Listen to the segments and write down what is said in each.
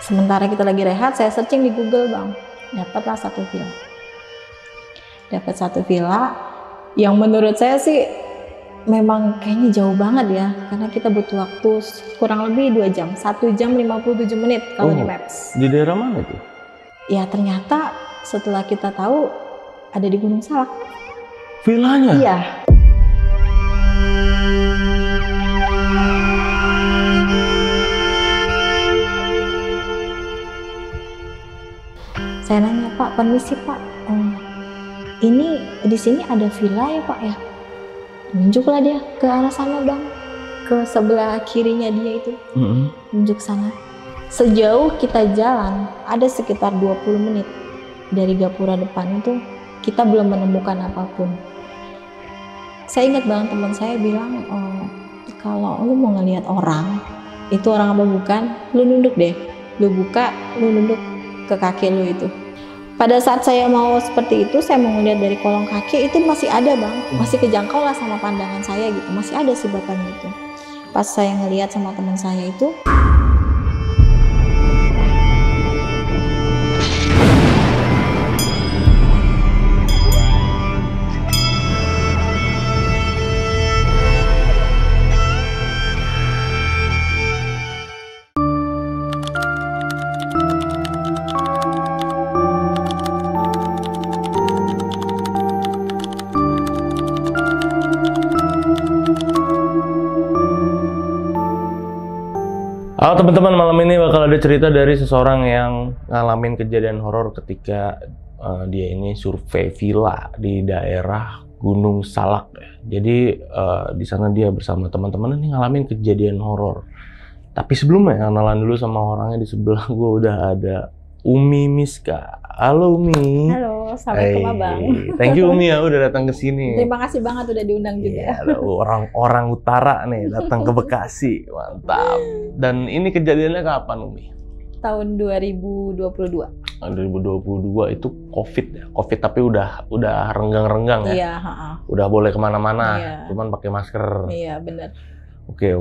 Sementara kita lagi rehat, saya searching di Google bang, dapatlah satu villa. Dapat satu villa yang menurut saya sih memang kayaknya jauh banget ya, karena kita butuh waktu kurang lebih 2 jam, 1 jam 57 menit kalau di Maps. Di daerah mana tuh? Ya ternyata setelah kita tahu ada di Gunung Salak. Villanya? Iya. Saya nanya, Pak, permisi Pak, ini di sini ada villa ya Pak ya? Tunjuklah dia ke arah sana bang, ke sebelah kirinya dia itu, tunjuk sana. Sejauh kita jalan, ada sekitar 20 menit dari gapura depan itu, kita belum menemukan apapun. Saya ingat banget teman saya bilang, kalau lu mau ngelihat orang, itu orang apa bukan, lu nunduk deh, lu buka, lu nunduk ke kaki lu itu. Pada saat saya mau seperti itu, saya mau ngeliat dari kolong kaki itu masih ada bang, masih kejangkau lah sama pandangan saya gitu, masih ada si bapaknya itu. Pas saya ngeliat sama teman saya itu, halo teman-teman, malam ini bakal ada cerita dari seseorang yang ngalamin kejadian horor ketika dia ini survei villa di daerah Gunung Salak. Jadi di sana dia bersama teman-teman ini ngalamin kejadian horor. Tapi sebelumnya kenalan dulu sama orangnya. Di sebelah gue udah ada Umi Miska. Halo Umi. halo, assalamualaikum abang. Thank you Umi ya udah datang ke sini. Terima kasih banget udah diundang juga. Orang utara nih datang ke Bekasi, mantap. Dan ini kejadiannya kapan Umi? Tahun 2022. 2022 itu COVID ya, COVID tapi udah renggang-renggang ya. Iya. Udah boleh kemana-mana, Iya. cuman pakai masker. Iya benar. Oke,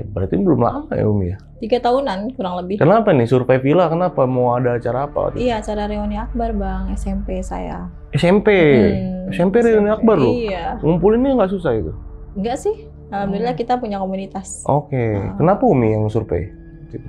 berarti belum lama ya Umi ya? 3 tahunan kurang lebih. Kenapa nih survei villa? Kenapa mau ada acara apa? Iya, acara reuni akbar bang, SMP saya. SMP, SMP reuni akbar loh. Iya. Ngumpulinnya nggak susah itu? Enggak sih, alhamdulillah kita punya komunitas. Oke, kenapa Umi yang survei?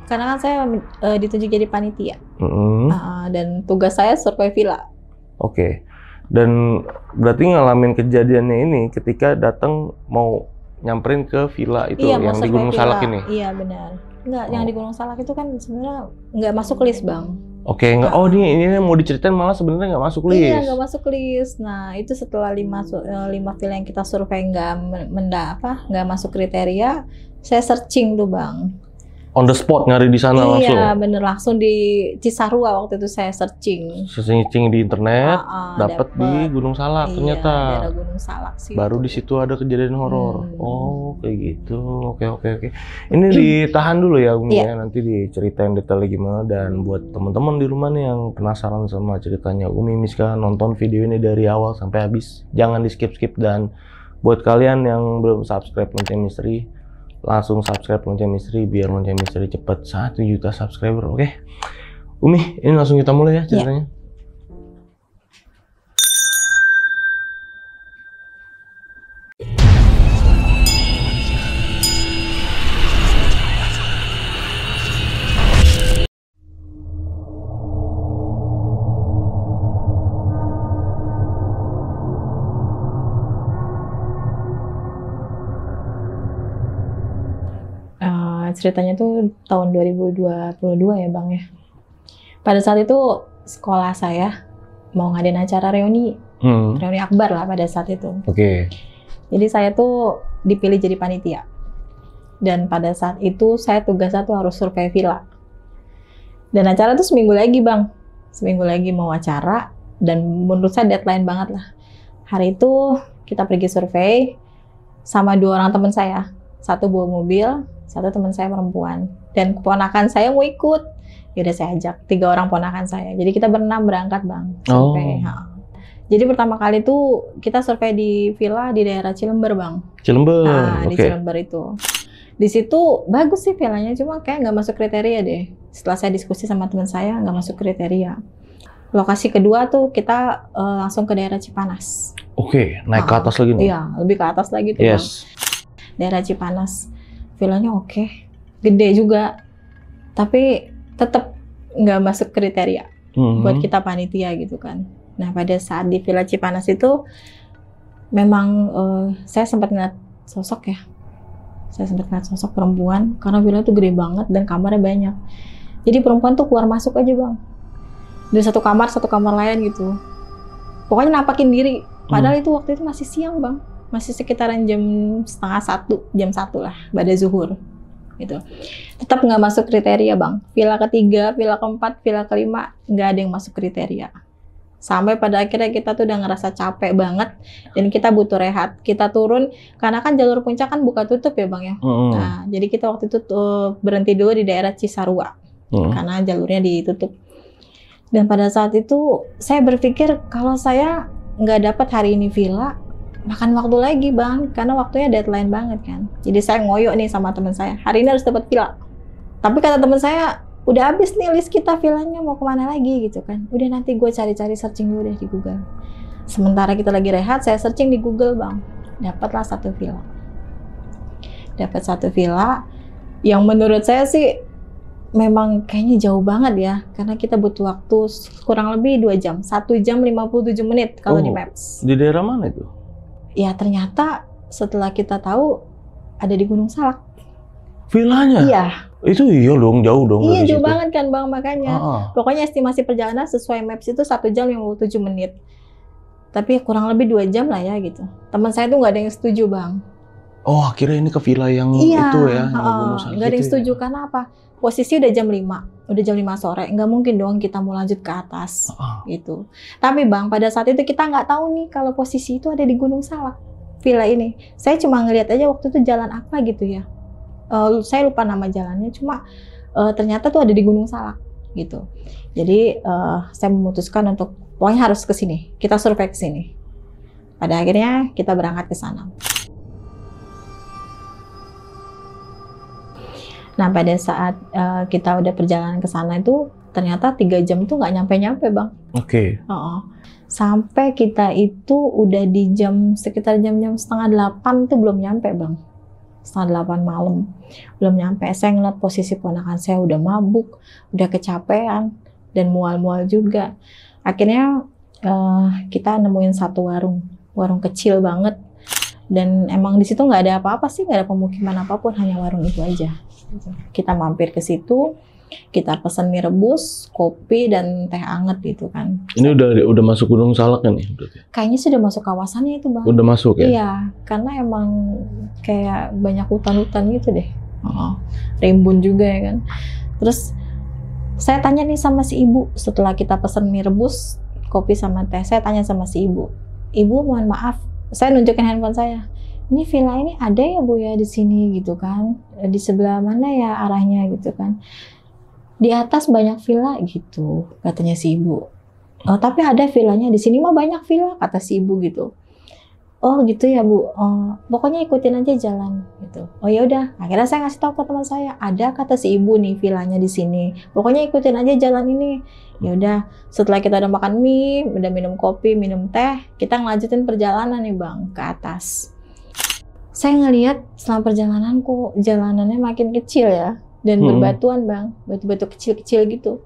Karena kan saya ditunjuk jadi panitia, Mm-hmm. dan tugas saya survei villa. Oke, dan berarti ngalamin kejadiannya ini ketika datang mau nyamperin ke villa itu Iya, yang di Gunung Salak ini? Iya benar. Enggak, yang di Gunung Salak itu kan sebenarnya nggak masuk list bang. Oke, nggak. Oh ini mau diceritain malah sebenarnya nggak masuk list. Iya, nggak masuk list. Nah itu setelah 5 villa yang kita survei nggak masuk kriteria, saya searching tuh bang. On the spot nyari di sana langsung? Iya bener, langsung di Cisarua waktu itu saya searching. Searching di internet, dapat di Gunung Salak. Iya, ternyata. Daerah Gunung Salak sih. Baru di situ ada kejadian horor. Oh kayak gitu. Oke. Ini ditahan dulu ya Umi ya. Nanti diceritain detailnya gimana. Dan buat teman-teman di rumah nih yang penasaran sama ceritanya Umi Miska, nonton video ini dari awal sampai habis. Jangan di skip. Dan buat kalian yang belum subscribe Lonceng Misteri, langsung subscribe Lonceng Misteri biar Lonceng Misteri cepet 1 juta subscriber. Oke. Umi, ini langsung kita mulai ya ceritanya. Ceritanya tuh tahun 2022 ya bang ya. Pada saat itu sekolah saya mau ngadain acara reuni akbar lah pada saat itu. Oke. Jadi saya tuh dipilih jadi panitia. Dan pada saat itu saya tugasnya tuh harus survei villa. Dan acara tuh seminggu lagi bang. Seminggu lagi mau acara dan menurut saya deadline banget lah. Hari itu kita pergi survei sama 2 orang teman saya. Satu bawa mobil, satu teman saya perempuan, dan keponakan saya mau ikut. Yaudah saya ajak 3 orang ponakan saya. Jadi kita berenam berangkat bang survei. Jadi pertama kali tuh kita survei di villa di daerah Cilember bang. Cilember. Di Cilember itu. Di situ bagus sih villanya, cuma kayak nggak masuk kriteria deh. Setelah saya diskusi sama teman saya, nggak masuk kriteria. Lokasi kedua tuh kita langsung ke daerah Cipanas. Oke, naik ke atas lagi nih? Iya, lebih ke atas lagi tuh. Yes. Bang. Daerah Cipanas, villanya oke, gede juga, tapi tetap nggak masuk kriteria buat kita panitia gitu kan. Nah pada saat di Villa Cipanas itu, memang saya sempat ngeliat sosok ya. Saya sempat ngeliat sosok perempuan, karena villa itu gede banget dan kamarnya banyak. Jadi perempuan tuh keluar masuk aja bang. Dari satu kamar lain gitu. Pokoknya nampakin diri. Padahal itu waktu itu masih siang bang. Masih sekitaran jam 12:30, jam 1 lah, pada zuhur. Gitu. Tetap nggak masuk kriteria bang. Villa ketiga, villa keempat, villa kelima, nggak ada yang masuk kriteria. Sampai pada akhirnya kita tuh udah ngerasa capek banget dan kita butuh rehat. Kita turun karena kan jalur puncak kan buka tutup ya bang ya. Nah jadi kita waktu itu berhenti dulu di daerah Cisarua karena jalurnya ditutup. Dan pada saat itu saya berpikir kalau saya nggak dapat hari ini villa, makan waktu lagi bang, karena waktunya deadline banget kan. Jadi saya ngoyo nih sama teman saya, hari ini harus dapat villa. Tapi kata teman saya, udah habis nih list kita villanya, mau kemana lagi gitu kan. Udah nanti gue cari-cari searching dulu deh di Google. Sementara kita lagi rehat, saya searching di Google bang. Dapatlah satu villa. Dapat satu villa yang menurut saya sih memang kayaknya jauh banget ya. Karena kita butuh waktu kurang lebih 2 jam. 1 jam 57 menit kalau di Maps. Di daerah mana itu? Ya ternyata setelah kita tahu ada di Gunung Salak. Villanya? Iya. Itu iya dong, jauh dong. Iya jauh banget kan bang, makanya. Pokoknya estimasi perjalanan sesuai Maps itu 1 jam 57 menit. Tapi kurang lebih 2 jam lah ya gitu. Teman saya tuh nggak ada yang setuju bang. Oh akhirnya ini ke villa yang itu ya? Nggak ada yang setuju ya? Karena apa? Posisi udah jam 5, udah jam 5 sore. Nggak mungkin dong kita mau lanjut ke atas gitu. Tapi bang pada saat itu kita nggak tahu nih kalau posisi itu ada di Gunung Salak. Villa ini. Saya cuma ngeliat aja waktu itu jalan apa gitu ya. Saya lupa nama jalannya, cuma ternyata tuh ada di Gunung Salak gitu. Jadi saya memutuskan untuk pokoknya harus ke sini. Kita survei ke sini. Pada akhirnya kita berangkat ke sana. Nah pada saat kita udah perjalanan ke sana itu ternyata 3 jam tuh nggak nyampe-nyampe bang. Oke. Sampai kita itu udah di sekitar jam-jam 7:30 tuh belum nyampe bang. 7:30 malam belum nyampe. Saya ngeliat posisi ponakan saya udah mabuk, udah kecapean dan mual-mual juga. Akhirnya kita nemuin satu warung kecil banget, dan emang di situ nggak ada apa-apa sih, nggak ada pemukiman apapun, hanya warung itu aja. Kita mampir ke situ, kita pesen mie rebus, kopi dan teh anget gitu kan. Ini udah masuk Gunung Salak kan nih berarti? Kayaknya sudah masuk kawasannya itu bang. Udah masuk ya? Iya, karena emang kayak banyak hutan-hutan gitu deh. Rimbun juga ya kan. Terus saya tanya nih sama si ibu setelah kita pesen mie rebus, kopi sama teh. Saya tanya sama si ibu, ibu mohon maaf, saya nunjukin handphone saya. Ini villa ini ada ya bu ya di sini gitu kan? Di sebelah mana ya arahnya gitu kan? Di atas banyak villa gitu, katanya si ibu. Tapi ada villanya di sini mah banyak villa, kata si ibu gitu. Oh gitu ya bu. Pokoknya ikutin aja jalan gitu. Oh ya udah. Akhirnya saya ngasih tahu ke teman saya, ada kata si ibu nih villanya di sini. Pokoknya ikutin aja jalan ini. Ya udah. Setelah kita udah makan mie, udah minum kopi, minum teh, kita ngelanjutin perjalanan nih bang ke atas. Saya ngelihat selama perjalanan kok jalanannya makin kecil ya. Dan berbatuan bang, batu-batu kecil-kecil gitu.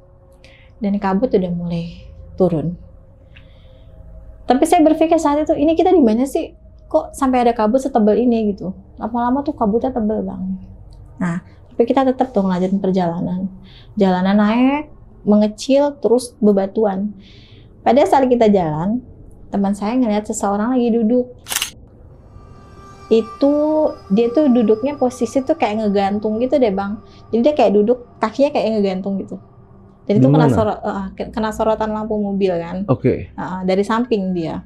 Dan kabut udah mulai turun. Tapi saya berpikir saat itu, ini kita di mana sih? Kok sampai ada kabut setebal ini gitu? Lama-lama tuh kabutnya tebal bang. Nah, tapi kita tetap tuh ngelanjutin perjalanan. Jalanan naik, mengecil, terus bebatuan. Pada saat kita jalan, teman saya ngelihat seseorang lagi duduk. Dia tuh duduknya posisi tuh kayak ngegantung gitu deh bang. Jadi dia kayak duduk, kakinya kayak ngegantung gitu. Dan itu kena sorotan lampu mobil kan. Oke. Dari samping dia.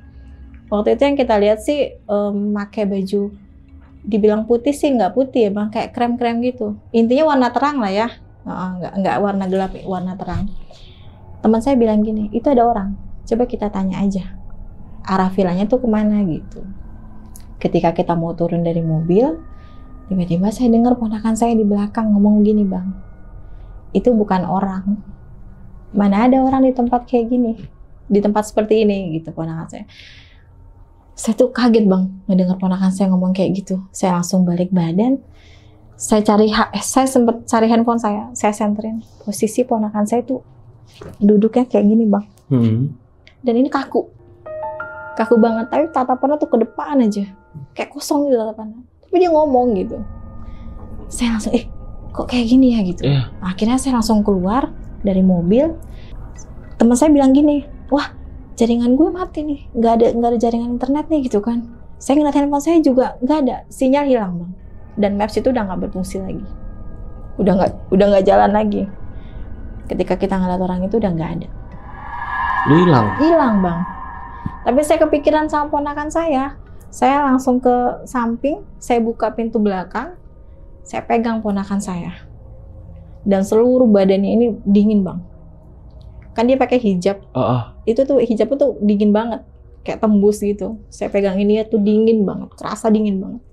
Waktu itu yang kita lihat sih pakai baju, dibilang putih sih nggak putih ya bang, kayak krem-krem gitu. Intinya warna terang lah ya, nggak warna gelap, warna terang. Teman saya bilang gini, itu ada orang. Coba kita tanya aja, arah villanya tuh kemana gitu. Ketika kita mau turun dari mobil, Tiba-tiba saya dengar ponakan saya di belakang ngomong gini, Bang. Itu bukan orang. Mana ada orang di tempat kayak gini, di tempat seperti ini gitu ponakan saya. Saya tuh kaget, Bang, ngedengar ponakan saya ngomong kayak gitu. Saya langsung balik badan. Saya sempat cari handphone saya senterin. Posisi ponakan saya tuh duduknya kayak gini, Bang. Dan ini kaku banget, tapi tatapannya tuh ke depan aja, kayak kosong gitu tatapannya. Tapi dia ngomong gitu. Saya langsung, kok kayak gini ya gitu. Akhirnya saya langsung keluar dari mobil. Teman saya bilang gini, wah jaringan gue mati nih, nggak ada jaringan internet nih gitu kan. Saya ngeliat handphone saya juga nggak ada, sinyal hilang, Bang. Dan Maps itu udah nggak berfungsi lagi, udah nggak jalan lagi. Ketika kita ngeliat orang itu udah nggak ada. Hilang, Bang. Tapi saya kepikiran sama ponakan saya langsung ke samping, saya buka pintu belakang, saya pegang ponakan saya. Dan seluruh badannya ini dingin, Bang. Kan dia pakai hijab. Itu tuh hijab itu dingin banget, kayak tembus gitu. Saya pegang ini ya tuh dingin banget, kerasa dingin banget.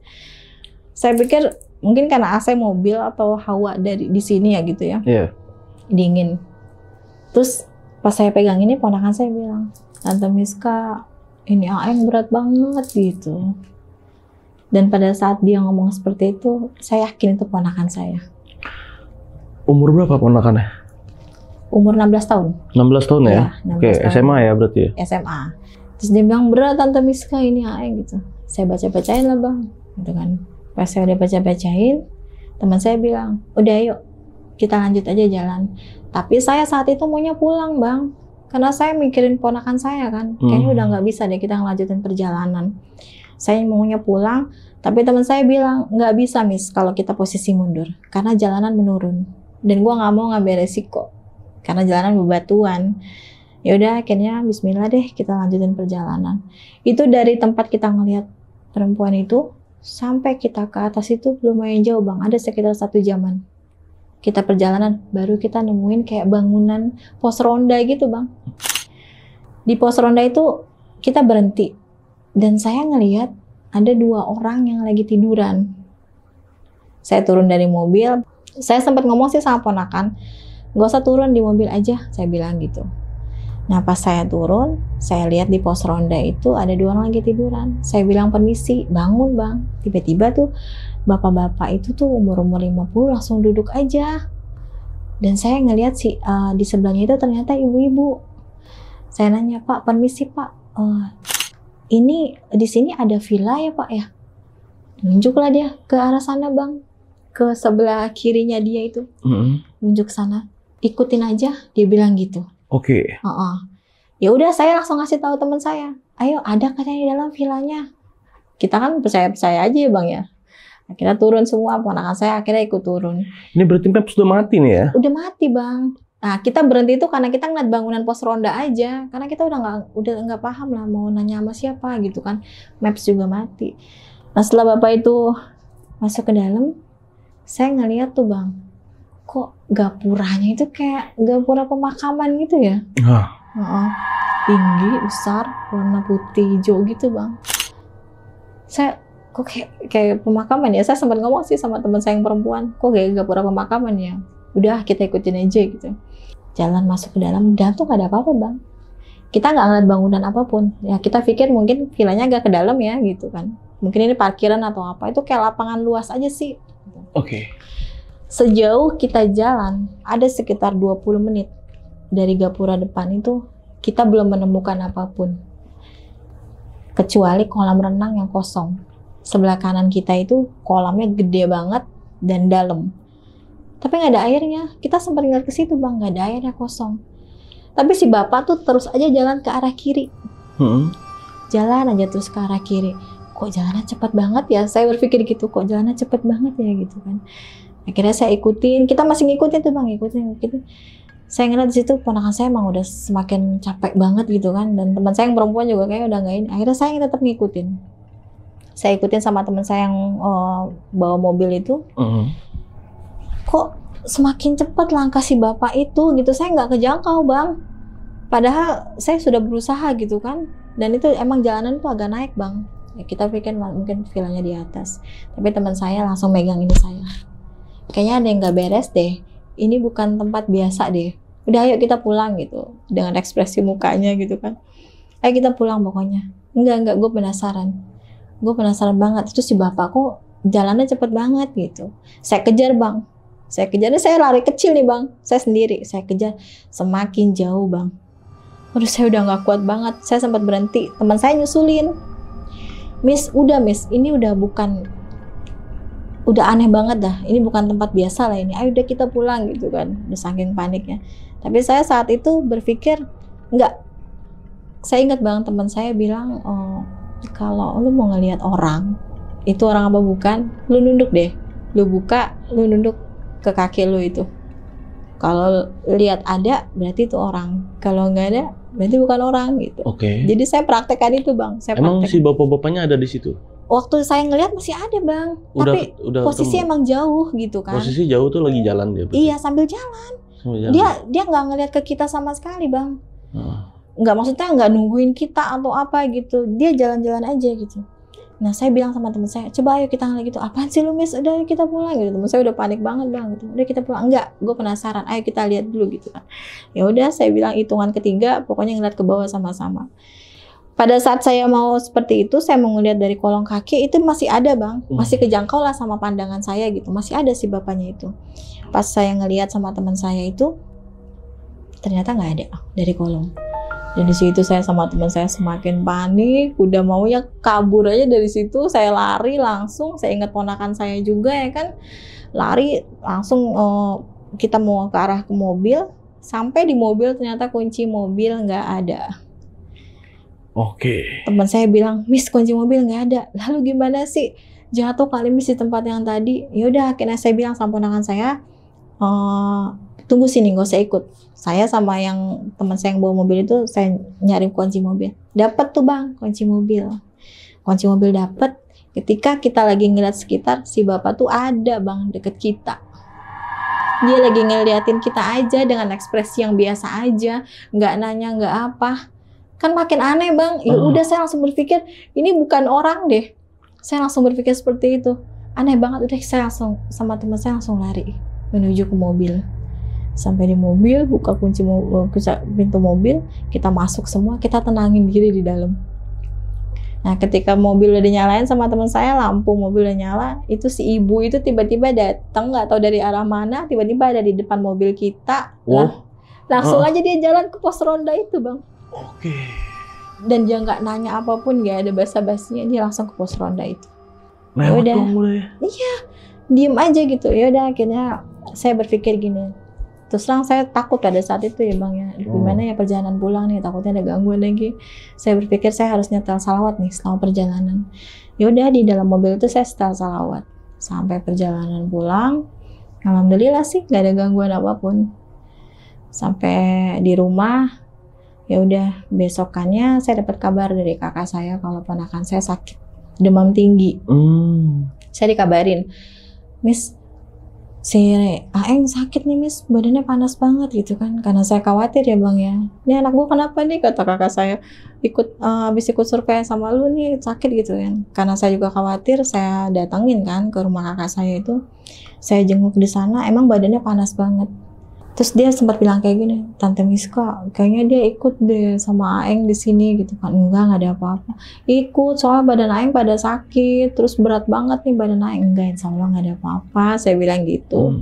Saya pikir mungkin karena AC mobil atau hawa dari di sini ya gitu ya. Dingin. Terus pas saya pegang ini, ponakan saya bilang, Tante Miska, ini Aeng berat banget gitu. Dan pada saat dia ngomong seperti itu, saya yakin itu ponakan saya. Umur berapa ponakannya? Umur 16 tahun. 16 tahun ya? Oke, tahun. SMA ya berarti ya? SMA. Terus dia bilang, berat Tante Miska ini Aeng gitu. Saya baca-bacain lah, Bang. Gitu kan. Pas saya udah baca-bacain, teman saya bilang, udah yuk, kita lanjut aja jalan. Tapi saya saat itu maunya pulang, Bang. Karena saya mikirin ponakan saya kan. Kayaknya udah nggak bisa deh kita ngelanjutin perjalanan. Saya maunya pulang, tapi teman saya bilang, nggak bisa, Miss, kalau kita posisi mundur. Karena jalanan menurun. Dan gua nggak mau ngambil resiko. Karena jalanan bebatuan. Ya udah, akhirnya bismillah deh kita lanjutin perjalanan. Itu dari tempat kita ngelihat perempuan itu, sampai kita ke atas itu lumayan jauh, Bang. Ada sekitar 1 jaman. Kita perjalanan, baru kita nemuin kayak bangunan pos ronda gitu, Bang. Di pos ronda itu kita berhenti. Dan saya ngelihat ada 2 orang yang lagi tiduran. Saya turun dari mobil. Saya sempat ngomong sih sama ponakan, gak usah turun, di mobil aja, saya bilang gitu. Nah pas saya turun, saya lihat di pos ronda itu ada 2 orang lagi tiduran. Saya bilang permisi, bangun Bang. Tiba-tiba tuh bapak-bapak itu tuh umur-umur 50 langsung duduk aja. Dan saya ngelihat sih di sebelahnya itu ternyata ibu-ibu. Saya nanya, Pak, permisi Pak, ini di sini ada villa ya Pak ya? Nunjuklah dia ke arah sana Bang, ke sebelah kirinya dia itu. Nunjuk sana, ikutin aja, dia bilang gitu. Oke. Ya udah, saya langsung ngasih tahu teman saya, ayo ada katanya di dalam villanya. Kita kan percaya aja ya Bang ya. Akhirnya turun semua, ponakan saya akhirnya ikut turun. Ini berarti Maps sudah mati nih ya? Udah mati Bang. Nah kita berhenti itu karena kita ngeliat bangunan pos ronda aja, karena kita udah nggak paham lah mau nanya sama siapa gitu kan. Maps juga mati. Nah setelah bapak itu masuk ke dalam, saya ngeliat tuh Bang, kok gapuranya itu kayak gapura pemakaman gitu ya. Tinggi, besar, warna putih hijau gitu Bang. Saya kok kayak pemakaman ya. Saya sempat ngomong sih sama teman saya yang perempuan, kok kayak gapura pemakaman ya. Udah kita ikutin aja gitu. Jalan masuk ke dalam tuh gak ada apa-apa Bang. Kita nggak ngeliat bangunan apapun. Ya kita pikir mungkin villanya agak ke dalam ya gitu kan. Mungkin ini parkiran atau apa. Itu kayak lapangan luas aja sih. Oke. Sejauh kita jalan, ada sekitar 20 menit dari gapura depan itu, kita belum menemukan apapun. Kecuali kolam renang yang kosong. Sebelah kanan kita itu kolamnya gede banget dan dalam. Tapi nggak ada airnya. Kita sempat ngeliat ke situ Bang, nggak ada airnya, kosong. Tapi si bapak tuh terus aja jalan ke arah kiri. Jalan aja terus ke arah kiri. Kok jalannya cepat banget ya? Saya berpikir gitu, kok jalannya cepat banget ya gitu kan. Akhirnya saya ikutin, kita masih ngikutin tuh Bang, ngikutin. Saya ngeliat di situ ponakan saya emang udah semakin capek banget gitu kan, dan teman saya yang perempuan juga kayak udah nggak ini. Akhirnya saya tetap ngikutin. Saya ikutin sama teman saya yang bawa mobil itu. Kok semakin cepat langkah si bapak itu gitu, saya nggak kejangkau Bang. Padahal saya sudah berusaha gitu kan, dan itu emang jalanan itu agak naik Bang. Ya, kita pikir mungkin villanya di atas, tapi teman saya langsung megang ini saya. Kayaknya ada yang nggak beres deh. Ini bukan tempat biasa deh. Udah ayo kita pulang gitu. Dengan ekspresi mukanya gitu kan. Ayo kita pulang pokoknya. Enggak, gue penasaran. Gue penasaran banget. Itu si bapak kok jalannya cepet banget gitu. Saya kejar bang. Saya lari kecil nih bang. Saya sendiri. Saya kejar semakin jauh bang. Aduh saya udah gak kuat banget. Saya sempat berhenti. Teman saya nyusulin. Miss, ini udah aneh banget dah. Ini bukan tempat biasa lah ini. Ayo udah kita pulang gitu kan. Udah saking paniknya. Tapi saya saat itu berpikir enggak. Saya ingat banget teman saya bilang, oh, kalau lu mau ngelihat orang, itu orang apa bukan? Lu nunduk deh. Lu buka, lu nunduk ke kaki lu itu. Kalau lihat ada, berarti itu orang. Kalau nggak ada, berarti bukan orang gitu. Oke. Jadi saya praktekkan itu bang. Emang si bapak-bapaknya ada di situ? Waktu saya ngelihat masih ada bang. Tapi posisi emang jauh gitu kan. Posisi jauh tuh lagi jalan dia? Iya sambil jalan. Dia nggak ngelihat ke kita sama sekali bang. Nggak, maksudnya nggak nungguin kita atau apa gitu. Dia jalan-jalan aja gitu. Nah saya bilang sama teman saya, coba ayo kita ngeliat gitu. Apaan sih lu Miss? Udah ayo kita pulang gitu. Teman saya udah panik banget bang gitu. Udah kita pulang. Enggak, gue penasaran. Ayo kita lihat dulu gitu kan. Ya udah saya bilang hitungan ketiga, pokoknya ngeliat ke bawah sama-sama. Pada saat saya mau seperti itu, saya mau ngeliat dari kolong kaki itu masih ada bang, masih kejangkau lah sama pandangan saya gitu. Masih ada si bapaknya itu. Pas saya ngeliat sama teman saya itu, ternyata nggak ada dari kolong. Dan di situ saya sama teman saya semakin panik, udah maunya kabur aja dari situ. Saya lari langsung, saya ingat ponakan saya juga ya kan, lari langsung kita mau ke arah ke mobil. Sampai di mobil ternyata kunci mobil nggak ada. Oke. Teman saya bilang, Miss kunci mobil nggak ada. Lalu gimana sih? Jatuh kali Miss di tempat yang tadi. Yaudah akhirnya saya bilang sama ponakan saya, tunggu sini gak usah ikut. Saya sama yang teman saya yang bawa mobil itu, saya nyari kunci mobil. Dapat tuh bang kunci mobil. Kunci mobil dapat. Ketika kita lagi ngeliat sekitar, si bapak tuh ada bang deket kita. Dia lagi ngeliatin kita aja dengan ekspresi yang biasa aja, nggak nanya nggak apa. Kan makin aneh bang. Ya udah saya langsung berpikir ini bukan orang deh. Saya langsung berpikir seperti itu. Aneh banget. Udah saya langsung sama teman saya langsung lari menuju ke mobil. Sampai di mobil, buka pintu mobil, kita masuk semua, kita tenangin diri di dalam. Nah, ketika mobil udah dinyalain sama teman saya, lampu mobil udah nyala, itu si ibu itu tiba-tiba datang, nggak tahu dari arah mana, tiba-tiba ada di depan mobil kita. Langsung aja dia jalan ke pos ronda itu, bang. Oke. Dan dia nggak nanya apapun, nggak ada basa-basinya, dia langsung ke pos ronda itu. Nah, udah. Iya, diem aja gitu. Ya udah, akhirnya saya berpikir gini. Terus terang saya takut pada saat itu ya bang ya, gimana ya perjalanan pulang nih, takutnya ada gangguan lagi. Saya berpikir saya harus nyetel salawat nih selama perjalanan. Ya udah di dalam mobil itu saya setel salawat sampai perjalanan pulang. Alhamdulillah sih nggak ada gangguan apapun. Sampai di rumah, ya udah besokannya saya dapat kabar dari kakak saya kalau ponakan saya sakit demam tinggi. Saya dikabarin, Miss, si Aeng sakit nih Miss, badannya panas banget gitu kan. Karena saya khawatir ya bang ya, ini anak gue kenapa nih, kata kakak saya, habis ikut survei sama lu nih sakit gitu kan. Karena saya juga khawatir, saya datangin kan ke rumah kakak saya itu, saya jenguk di sana, emang badannya panas banget. Terus dia sempat bilang kayak gini, Tante Miska, kayaknya dia ikut deh sama Aeng di sini gitu kan. Enggak ada apa-apa. Ikut, soalnya badan Aeng pada sakit, terus berat banget nih badan Aeng. Enggak, insya Allah nggak ada apa-apa. Saya bilang gitu.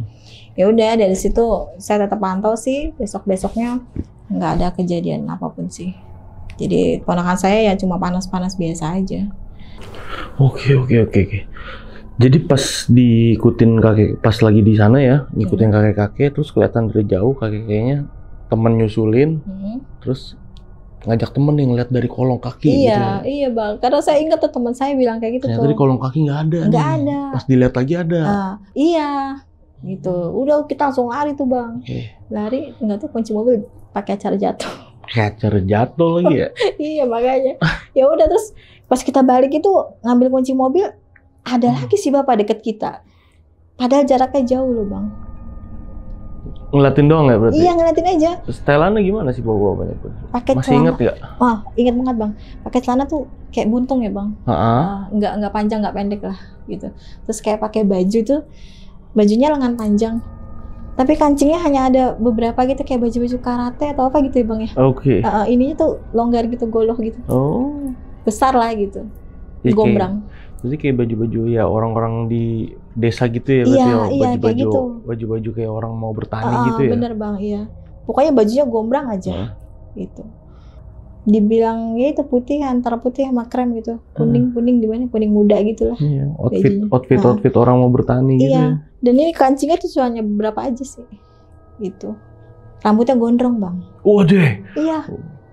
Ya udah dari situ saya tetap pantau sih. Besok-besoknya nggak ada kejadian apapun sih. Jadi ponakan saya ya cuma panas-panas biasa aja. Oke. Jadi pas diikutin kakek, pas lagi di sana ya, ngikutin kakek-kakek, terus kelihatan dari jauh kakek-kakeknya temen nyusulin, terus ngajak temen nih ngeliat dari kolong kaki. Iya, gitu. iya bang. Karena saya ingat tuh teman saya bilang kayak gitu. Ternyata tuh. Dari kolong kaki nggak ada. Nggak ada. Pas dilihat lagi ada. Iya, gitu. Udah kita langsung lari tuh bang. Lari, nggak tahu kunci mobil pakai cara jatuh. Kayak cara jatuh lagi ya. Iya makanya. Ya udah terus pas kita balik itu ngambil kunci mobil. Ada lagi si bapak deket kita. Padahal jaraknya jauh loh bang. Ngeliatin doang ya berarti? Iya, ngeliatin aja. Setelannya gimana sih bawa banyak? Pakai masih celana. inget nggak? Wah, inget banget bang. Pakai celana tuh kayak buntung ya bang. Nggak panjang, nggak pendek lah gitu. Terus kayak pakai baju tuh, bajunya lengan panjang. Tapi kancingnya hanya ada beberapa gitu, kayak baju-baju karate atau apa gitu ya bang ya. Oke. Ininya tuh longgar gitu, goloh gitu. Oh. Besar lah gitu. Ya, gombrang. Jadi kayak baju-baju ya orang-orang di desa gitu ya berarti iya, ya, iya, kayak gitu. Baju-baju kayak orang mau bertani gitu ya. Bener bang, iya. Pokoknya bajunya gombrang aja, gitu. Dibilang ya itu putih, antara putih sama krem gitu, kuning di mana, kuning muda gitu lah. Iya, outfit orang mau bertani gitu. Iya. Dan ini kancingnya tuh hanya beberapa aja sih, gitu. Rambutnya gondrong bang. Waduh. Iya,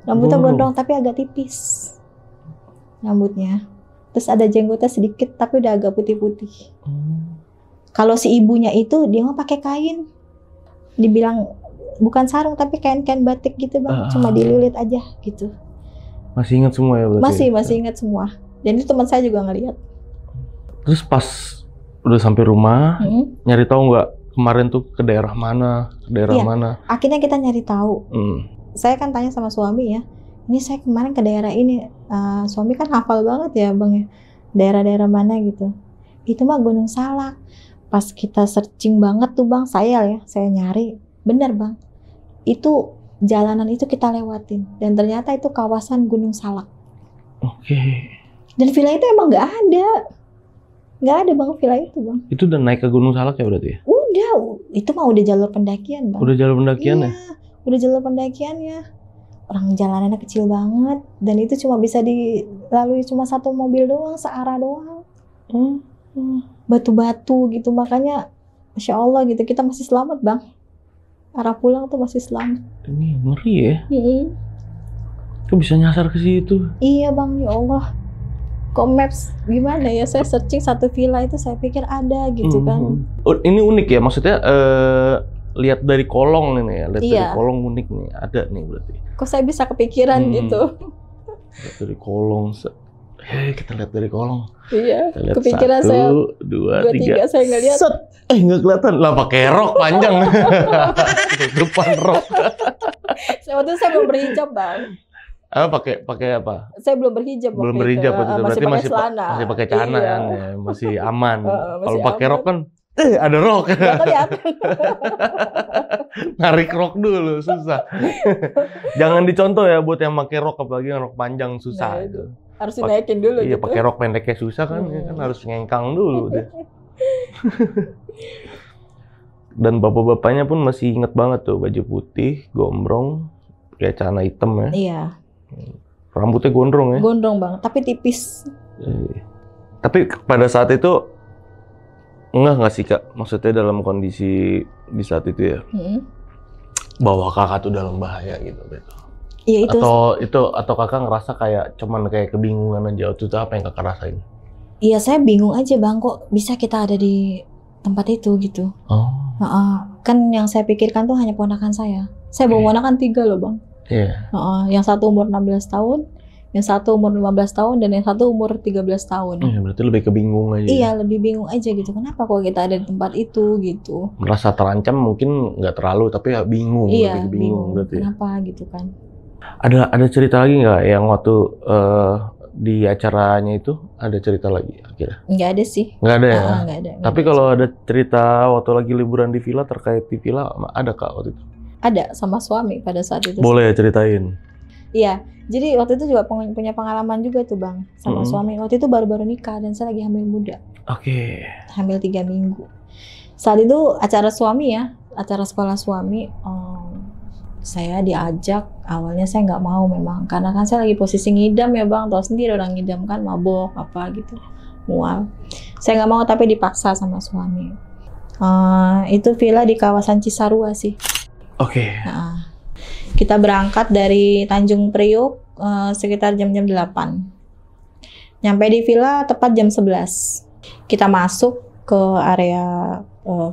rambutnya gondrong tapi agak tipis, rambutnya. Terus ada jenggotnya sedikit tapi udah agak putih-putih. Kalau si ibunya itu dia mah pakai kain. Dibilang bukan sarung tapi kain-kain batik gitu bang. Cuma dililit aja gitu. Masih ingat semua ya berarti? Masih ingat semua. Dan itu teman saya juga ngeliat. Terus pas udah sampai rumah, nyari tahu nggak kemarin tuh ke daerah mana, mana? Akhirnya kita nyari tahu. Saya kan tanya sama suami ya. Ini saya kemarin ke daerah ini, suami kan hafal banget ya bang ya, daerah-daerah mana gitu. Itu mah Gunung Salak. Pas kita searching banget tuh bang, saya nyari, bener bang. Itu jalanan itu kita lewatin dan ternyata itu kawasan Gunung Salak. Oke. Dan villa itu emang nggak ada bang villa itu bang. Itu udah naik ke Gunung Salak ya berarti? Udah, itu mah udah jalur pendakian bang. Udah jalur pendakian ya? Udah jalur pendakiannya. Orang jalanannya kecil banget dan itu cuma bisa dilalui cuma satu mobil doang, searah doang. Batu-batu gitu, makanya Masya Allah gitu, kita masih selamat bang. Arah pulang tuh masih selamat. Ini ngeri ya? Kok bisa nyasar ke situ? Iya bang, ya Allah. Kok maps gimana ya, saya searching satu villa itu saya pikir ada gitu kan. Ini unik ya, maksudnya lihat dari kolong nih ya, dari kolong unik nih, ada nih berarti. Kok saya bisa kepikiran gitu? Lihat dari kolong, kita lihat dari kolong. Iya, lihat kepikiran 1, saya. 2, 3, saya ngeliat. Nggak kelihatan lah, pakai rok panjang. Depan rok. Waktu itu saya belum berhijab bang. Pakai apa? Saya belum berhijab. Belum berhijab waktu itu. Berarti masih pakai celana iya. kan ya, masih aman. Kalau pakai rok kan ada rok. Narik rok dulu susah. Jangan dicontoh ya buat yang pakai rok, apalagi yang rok panjang susah. Nah, itu. Harus dinaikin dulu. Iya, gitu. pakai rok pendeknya susah kan, ya kan harus ngengkang dulu deh. Dan bapak-bapaknya pun masih inget banget tuh, baju putih, gombrong, kayak celana hitam ya. Iya. Rambutnya gondrong ya. Gondrong banget, tapi tipis. Tapi pada saat itu nggak sih Kak? Maksudnya dalam kondisi di saat itu ya, bahwa Kakak tuh dalam bahaya gitu. Iya itu. Atau Kakak ngerasa kayak cuman kayak kebingungan aja, itu apa yang Kakak rasain? Iya, saya bingung aja bang, kok bisa kita ada di tempat itu gitu. Kan yang saya pikirkan tuh hanya ponakan saya. Saya bawa ponakan 3 loh bang. Iya. Yang satu umur 16 tahun, yang satu umur 15 tahun, dan yang satu umur 13 tahun. Iya, berarti lebih kebingung aja. Iya, lebih bingung aja gitu. Kenapa kok kita ada di tempat itu gitu? Merasa terancam mungkin nggak terlalu, tapi ya bingung. Iya, lebih bingung berarti. Kenapa gitu kan? Ada cerita lagi nggak yang waktu di acaranya itu ada cerita lagi akhirnya? Nggak ada sih. Nggak ada ya? Nggak ada. Tapi kalau ada cerita waktu lagi liburan di villa terkait di villa, ada Kak waktu itu? Ada, sama suami pada saat itu. Boleh ya ceritain? Iya, jadi waktu itu juga punya pengalaman juga tuh bang, sama suami. Waktu itu baru-baru nikah dan saya lagi hamil muda. Oke. Hamil 3 minggu. Saat itu acara suami ya, acara sekolah suami. Saya diajak, awalnya saya nggak mau memang, karena kan saya lagi posisi ngidam ya bang, tahu sendiri orang ngidam kan mabok apa gitu, mual. Saya nggak mau tapi dipaksa sama suami. Itu villa di kawasan Cisarua sih. Oke. Nah, kita berangkat dari Tanjung Priok sekitar jam-jam 8. Nyampe di villa tepat jam 11. Kita masuk ke area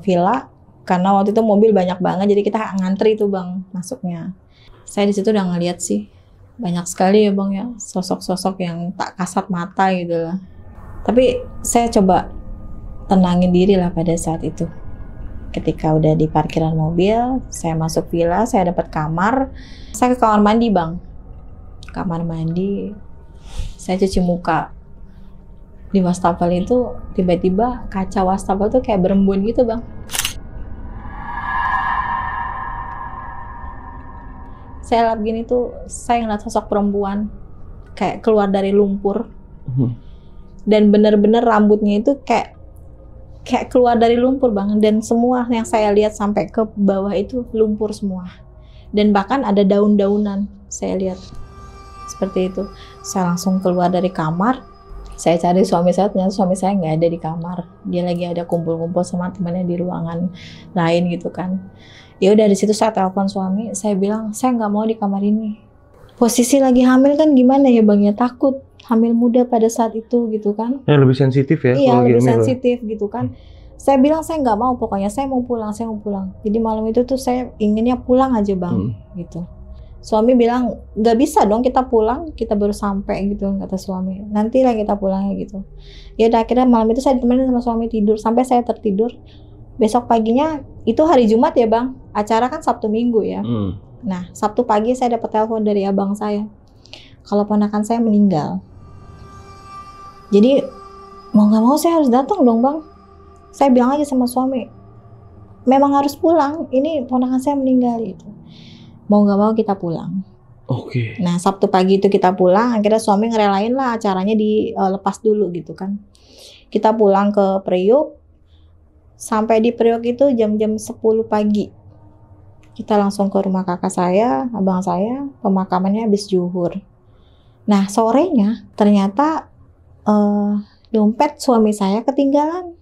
villa. Karena waktu itu mobil banyak banget, jadi kita ngantri tuh bang masuknya. Saya di situ udah ngeliat sih banyak sekali ya bang ya, sosok-sosok yang tak kasat mata gitu lah. Tapi saya coba tenangin diri lah pada saat itu. Ketika udah di parkiran mobil, saya masuk villa, saya dapat kamar. Saya ke kamar mandi, Bang. Kamar mandi, saya cuci muka. Di wastafel itu tiba-tiba kaca wastafel tuh kayak berembun gitu, Bang. Saya lap gini tuh, saya ngeliat sosok perempuan kayak keluar dari lumpur. Dan bener-bener rambutnya itu kayak keluar dari lumpur, Bang. Dan semua yang saya lihat sampai ke bawah itu lumpur semua. Dan bahkan ada daun-daunan saya lihat. Seperti itu. Saya langsung keluar dari kamar. Saya cari suami saya, ternyata suami saya nggak ada di kamar. Dia lagi ada kumpul-kumpul sama temannya di ruangan lain gitu kan. Ya udah, di situ saya telepon suami. Saya bilang, saya nggak mau di kamar ini. Posisi lagi hamil kan gimana ya, Bang, ya, takut. Hamil muda pada saat itu gitu kan. Ya lebih sensitif ya. Iya, lebih sensitif gitu kan. Saya bilang saya nggak mau, pokoknya saya mau pulang. Jadi malam itu tuh saya inginnya pulang aja, Bang, gitu. Suami bilang nggak bisa dong kita pulang, kita baru sampai gitu, kata suami. Nanti lah kita pulangnya gitu. Ya udah, akhirnya malam itu saya ditemenin sama suami tidur sampai saya tertidur. Besok paginya itu hari Jumat ya, Bang. Acara kan Sabtu Minggu ya. Nah, Sabtu pagi saya dapat telepon dari abang saya. Kalau ponakan saya meninggal. Jadi mau nggak mau saya harus datang dong, Bang. Saya bilang aja sama suami, memang harus pulang. Ini ponakan saya meninggal gitu. Mau nggak mau kita pulang. Oke. Nah, Sabtu pagi itu kita pulang. Akhirnya suami ngerelain lah acaranya dilepas dulu gitu kan. Kita pulang ke Priok. Sampai di Priok itu jam-jam 10 pagi. Kita langsung ke rumah kakak saya, abang saya. Pemakamannya habis zuhur. Nah, sorenya ternyata dompet suami saya ketinggalan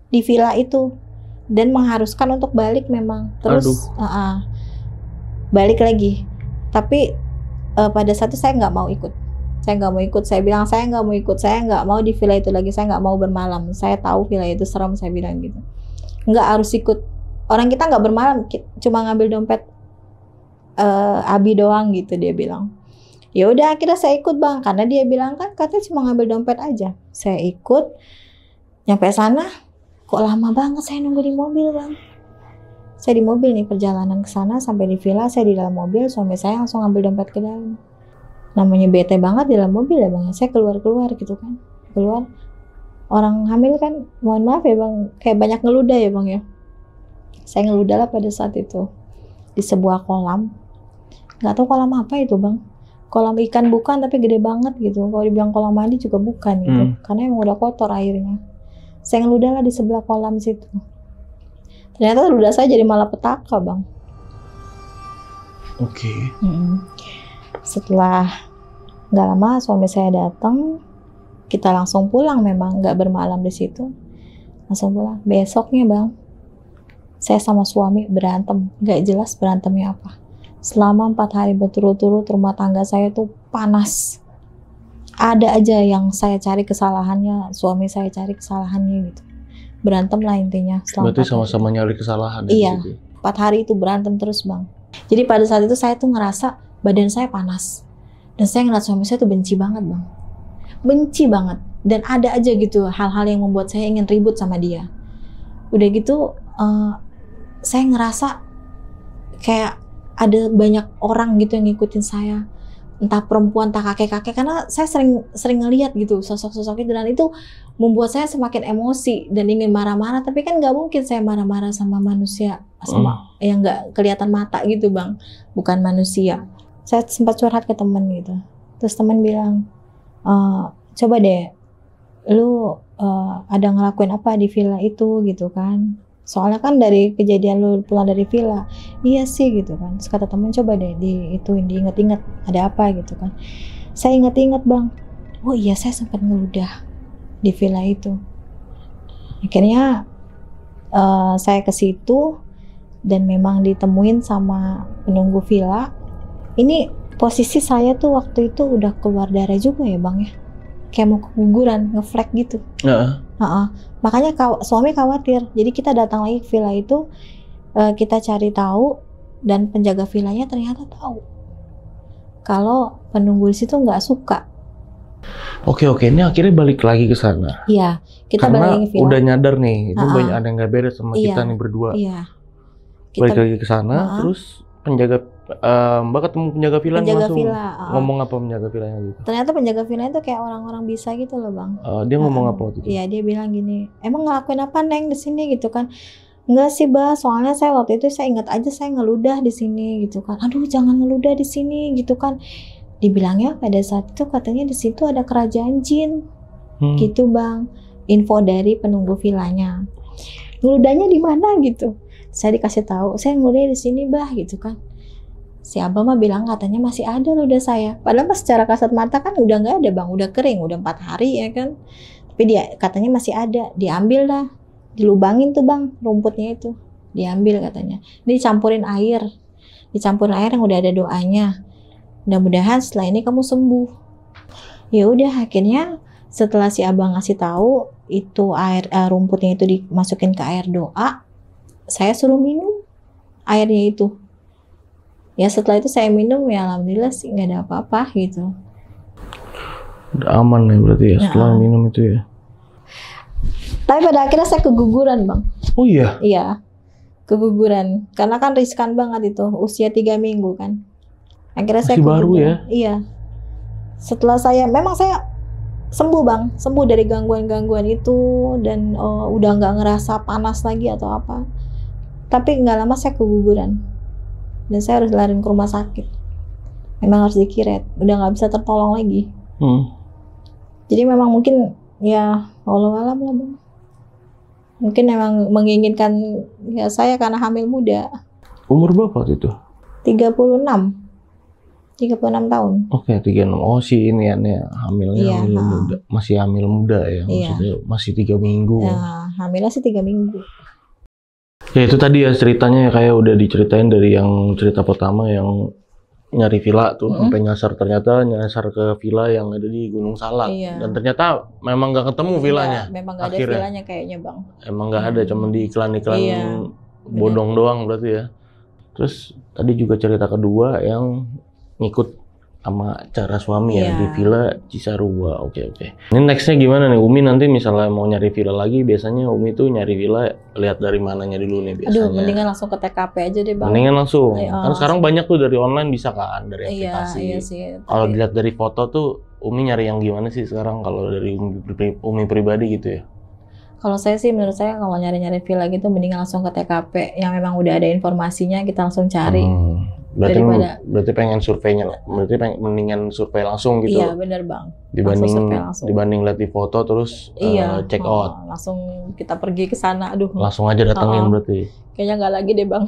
di villa itu dan mengharuskan untuk balik memang. Terus balik lagi, tapi pada saat itu saya nggak mau ikut. Saya bilang saya nggak mau ikut, saya nggak mau di villa itu lagi, saya nggak mau bermalam. Saya tahu villa itu serem, saya bilang gitu. Nggak harus ikut, orang kita nggak bermalam, cuma ngambil dompet Abi doang gitu, dia bilang. Ya udah, akhirnya saya ikut, Bang, karena dia bilang kan katanya cuma ngambil dompet aja. Saya ikut, nyampe sana kok lama banget saya nunggu di mobil, Bang. Saya di mobil nih, perjalanan ke sana sampai di villa, saya di dalam mobil, suami saya langsung ngambil dompet ke dalam. Namanya bete banget di dalam mobil ya, Bang. Saya keluar gitu kan. Keluar. Orang hamil kan, mohon maaf ya, Bang, kayak banyak ngeludah ya, Bang ya. Saya ngeludah lah pada saat itu di sebuah kolam. Nggak tahu kolam apa itu, Bang. Kolam ikan bukan, tapi gede banget gitu. Kalau dibilang kolam mandi juga bukan gitu. Karena emang udah kotor airnya. Saya ngeludah lah di sebelah kolam situ. Ternyata ludah saya jadi malapetaka, Bang. Oke. Setelah nggak lama suami saya datang, kita langsung pulang, memang nggak bermalam di situ. Langsung pulang. Besoknya, Bang, saya sama suami berantem. Nggak jelas berantemnya apa. Selama 4 hari berturut-turut rumah tangga saya tuh panas. Ada aja yang saya cari kesalahannya, suami saya cari kesalahannya gitu. Berantem lah intinya. Berarti sama-sama nyari kesalahan. Iya, 4 hari itu berantem terus, Bang. Jadi pada saat itu saya tuh ngerasa badan saya panas. Dan saya ngeliat suami saya tuh benci banget, Bang. Benci banget. Dan ada aja gitu hal-hal yang membuat saya ingin ribut sama dia. Udah gitu, saya ngerasa kayak ada banyak orang gitu yang ngikutin saya, entah perempuan, entah kakek-kakek, karena saya sering ngelihat gitu sosok-sosok itu, dan itu membuat saya semakin emosi dan ingin marah-marah, tapi kan nggak mungkin saya marah-marah sama manusia, sama yang nggak kelihatan mata gitu, Bang, bukan manusia. Saya sempat curhat ke temen gitu, terus temen bilang, coba deh, lu ada ngelakuin apa di villa itu gitu kan. Soalnya kan dari kejadian lu pulang dari villa, iya sih gitu kan. Terus kata temen, coba deh diinget-inget ada apa gitu kan. Saya inget-inget, Bang. Oh iya, saya sempat ngeludah di villa itu. Akhirnya saya ke situ dan memang ditemuin sama penunggu villa. Ini posisi saya tuh waktu itu udah keluar darah juga ya, Bang ya. Kayak mau keguguran, ngeflek gitu. Makanya suami khawatir. Jadi kita datang lagi ke villa itu, kita cari tahu, dan penjaga villanya ternyata tahu kalau penunggu di situ nggak suka Oke, ini akhirnya balik lagi ke sana. Iya, kita Karena balik lagi ke villa. udah nyadar nih, ini banyak ada yang nggak beres sama kita nih berdua. Iya. Balik lagi ke sana, terus penjaga Mbak ketemu penjaga villa langsung. Villa, ngomong apa penjaga villanya gitu? Ternyata penjaga villa itu kayak orang-orang bisa gitu loh, Bang. Dia ngomong apa waktu itu? Iya, dia bilang gini, emang ngelakuin apa Neng di sini gitu kan? Enggak sih, Bah, soalnya saya waktu itu saya ingat aja saya ngeludah di sini gitu kan. Aduh, jangan ngeludah di sini gitu kan. Dibilangnya pada saat itu katanya di situ ada kerajaan jin. Gitu, Bang. Info dari penunggu villanya. Ngeludahnya di mana gitu. Saya dikasih tahu, saya ngeludah di sini, Bah, gitu kan. Si Abah mah bilang katanya masih ada ludah saya. Padahal pas secara kasat mata kan udah nggak ada, Bang. Udah kering, udah 4 hari ya kan. Tapi dia katanya masih ada. Diambil lah. Dilubangin tuh, Bang, rumputnya itu. Diambil katanya. Ini dicampurin air. Dicampurin air yang udah ada doanya. Mudah-mudahan setelah ini kamu sembuh. Ya udah, akhirnya setelah si Abang ngasih tahu itu air rumputnya itu dimasukin ke air doa, saya suruh minum airnya itu. Ya setelah itu saya minum, ya alhamdulillah sih nggak ada apa-apa gitu. Udah aman nih berarti ya setelah minum itu ya. Tapi pada akhirnya saya keguguran, Bang. Oh iya? Iya, keguguran. Karena kan riskan banget itu, usia 3 minggu kan. Akhirnya masih saya baru ya? Iya. Setelah memang saya sembuh, Bang. Sembuh dari gangguan-gangguan itu dan udah nggak ngerasa panas lagi atau apa. Tapi nggak lama saya keguguran. Dan saya harus lari ke rumah sakit. Memang harus dikiret. Udah nggak bisa tertolong lagi. Jadi memang mungkin ya Allah alam lah, Bang. Mungkin memang menginginkan ya saya karena hamil muda. Umur berapa waktu itu? 36 tahun. Oke, 36. Oh, si ini ya, hamilnya hamil muda. Masih hamil muda ya, maksudnya masih 3 minggu. Ya, hamilnya sih 3 minggu. Ya itu tadi ya ceritanya kayak udah diceritain dari yang cerita pertama yang nyari villa tuh sampai nyasar ke villa yang ada di Gunung Salak. Dan ternyata memang nggak ketemu villanya. Memang nggak ada villanya kayaknya, Bang. Emang nggak ada, cuma di iklan-iklan bodong doang berarti ya. Terus tadi juga cerita kedua yang ngikut sama cara suami ya di villa Cisarua. Oke. Ini nextnya gimana nih Umi? Nanti misalnya mau nyari villa lagi, biasanya Umi tuh nyari villa lihat dari mananya dulu nih biasanya. Aduh, mendingan langsung ke TKP aja deh, Bang. Mendingan langsung. Kan sekarang banyak tuh dari online bisa kan, dari aplikasi. Iya sih. Kalau dilihat dari foto tuh Umi nyari yang gimana sih sekarang kalau dari Umi pribadi gitu ya? Kalau saya sih, menurut saya kalau nyari-nyari villa gitu mendingan langsung ke TKP yang memang udah ada informasinya, kita langsung cari. Berarti pengen surveinya, mendingan survei langsung gitu. Iya benar, Bang. Dibanding lihat di foto terus check out. Langsung kita pergi ke sana, aduh. Langsung aja datengin berarti. Kayaknya nggak lagi deh, Bang.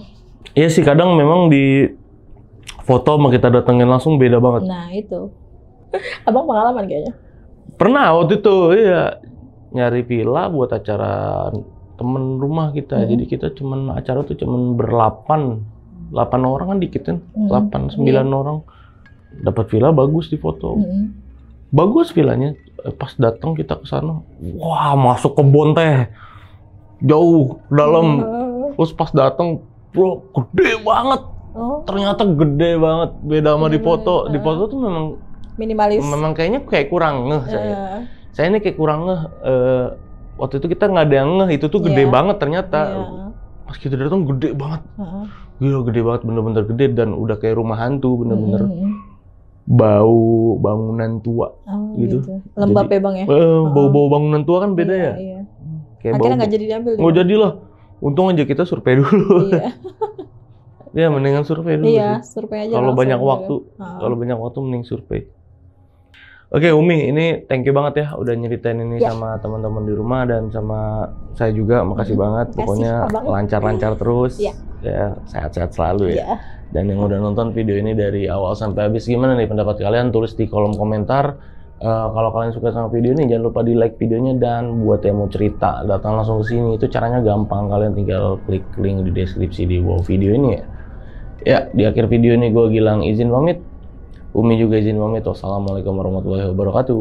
Iya sih, kadang memang di foto sama kita datengin langsung beda banget. Nah itu, Abang pengalaman kayaknya. Pernah waktu itu, iya nyari villa buat acara temen rumah kita. Jadi kita acara tuh cuman ber-8 orang kan dikit kan, 8-9 orang. Dapat villa bagus di foto. Bagus villanya. Pas datang kita ke sana, wah masuk kebun teh. Jauh dalam. Terus pas datang, bro, gede banget. Ternyata gede banget, beda sama di foto. Di foto tuh memang minimalis. Memang kayaknya kayak kurang ngeh saya. Saya ini kayak kurang ngeh. Waktu itu kita nggak ada yang ngeh, itu tuh gede banget ternyata. Pas kita datang gede banget. Gila, gede banget, bener-bener gede dan udah kayak rumah hantu, bener-bener bau bangunan tua gitu. Lembab ya, Bang ya? Bau-bau bangunan tua kan beda ya? Iya. Kayak akhirnya nggak jadi diambil. Nggak jadilah. Untung aja kita survei dulu. Iya. Ya mendingan survei dulu. Iya, survei aja. Kalau banyak waktu mending survei. Oke, Umi, ini thank you banget ya udah nyeritain ini sama teman-teman di rumah dan sama saya juga. Makasih banget. Pokoknya lancar-lancar terus. Ya, sehat-sehat selalu ya. Dan yang udah nonton video ini dari awal sampai habis, gimana nih pendapat kalian? Tulis di kolom komentar. Kalau kalian suka sama video ini, jangan lupa di like videonya, dan buat yang mau cerita datang langsung ke sini. Itu caranya gampang, kalian tinggal klik link di deskripsi di bawah video ini ya. Ya, di akhir video ini gue Gilang izin pamit. Umi juga izin pamit. Wassalamualaikum warahmatullahi wabarakatuh.